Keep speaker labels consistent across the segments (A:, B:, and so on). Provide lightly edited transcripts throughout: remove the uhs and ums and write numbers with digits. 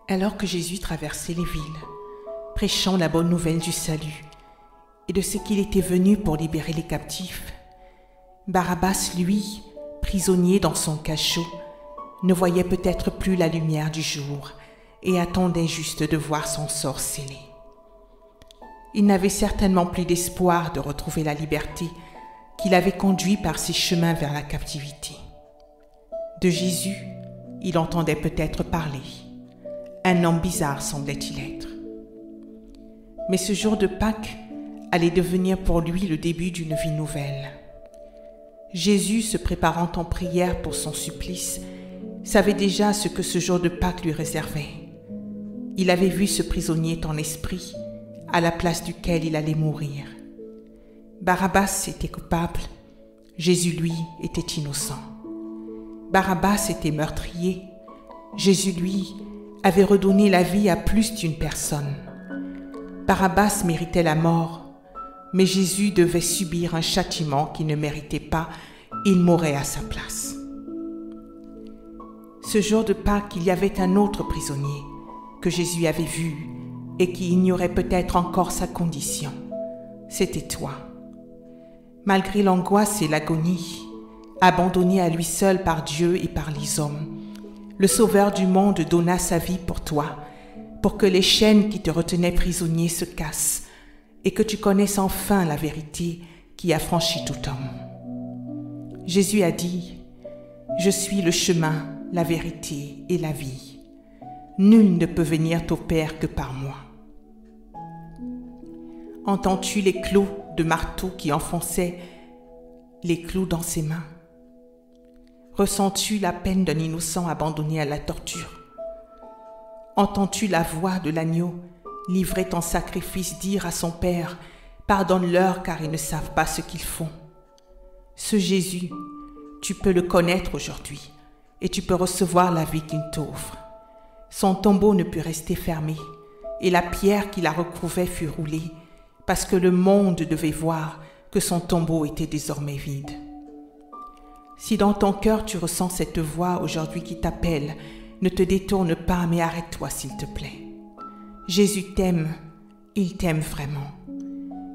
A: Alors que Jésus traversait les villes, prêchant la bonne nouvelle du salut et de ce qu'il était venu pour libérer les captifs, Barabbas, lui, prisonnier dans son cachot, ne voyait peut-être plus la lumière du jour et attendait juste de voir son sort scellé. Il n'avait certainement plus d'espoir de retrouver la liberté qu'il avait conduit par ses chemins vers la captivité. De Jésus, il entendait peut-être parler. Un homme bizarre semblait-il être. Mais ce jour de Pâques allait devenir pour lui le début d'une vie nouvelle. Jésus, se préparant en prière pour son supplice, savait déjà ce que ce jour de Pâques lui réservait. Il avait vu ce prisonnier en esprit, à la place duquel il allait mourir. Barabbas était coupable, Jésus, lui, était innocent. Barabbas était meurtrier, Jésus, lui, avait redonné la vie à plus d'une personne. Barabbas méritait la mort, mais Jésus devait subir un châtiment qu'il ne méritait pas, il mourrait à sa place. Ce jour de Pâques, il y avait un autre prisonnier que Jésus avait vu et qui ignorait peut-être encore sa condition. C'était toi. Malgré l'angoisse et l'agonie, abandonné à lui seul par Dieu et par les hommes, le Sauveur du monde donna sa vie pour toi, pour que les chaînes qui te retenaient prisonnier se cassent et que tu connaisses enfin la vérité qui affranchit tout homme. Jésus a dit « Je suis le chemin, la vérité et la vie. Nul ne peut venir au Père que par moi. » Entends-tu les clous de marteau qui enfonçaient les clous dans ses mains? Ressens-tu la peine d'un innocent abandonné à la torture? Entends-tu la voix de l'agneau livré en sacrifice dire à son Père « Pardonne-leur car ils ne savent pas ce qu'ils font ». Ce Jésus, tu peux le connaître aujourd'hui et tu peux recevoir la vie qu'il t'offre. Son tombeau ne put rester fermé et la pierre qui la recouvrait fut roulée parce que le monde devait voir que son tombeau était désormais vide. Si dans ton cœur tu ressens cette voix aujourd'hui qui t'appelle, ne te détourne pas, mais arrête-toi s'il te plaît. Jésus t'aime, il t'aime vraiment.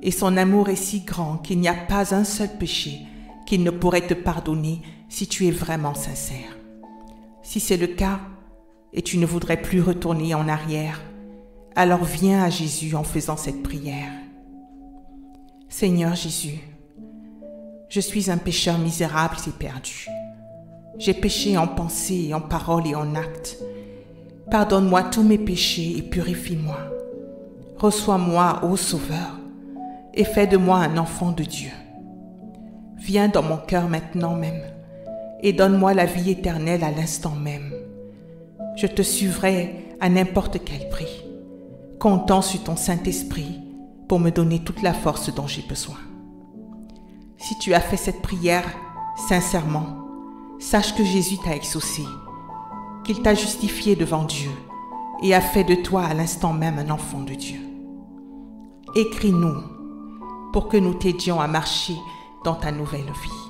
A: Et son amour est si grand qu'il n'y a pas un seul péché qu'il ne pourrait te pardonner si tu es vraiment sincère. Si c'est le cas, et tu ne voudrais plus retourner en arrière, alors viens à Jésus en faisant cette prière. Seigneur Jésus, je suis un pécheur misérable et perdu. J'ai péché en pensée, en parole et en acte. Pardonne-moi tous mes péchés et purifie-moi. Reçois-moi, ô Sauveur, et fais de moi un enfant de Dieu. Viens dans mon cœur maintenant même et donne-moi la vie éternelle à l'instant même. Je te suivrai à n'importe quel prix, comptant sur ton Saint-Esprit pour me donner toute la force dont j'ai besoin. Si tu as fait cette prière sincèrement, sache que Jésus t'a exaucé, qu'il t'a justifié devant Dieu et a fait de toi à l'instant même un enfant de Dieu. Écris-nous pour que nous t'aidions à marcher dans ta nouvelle vie.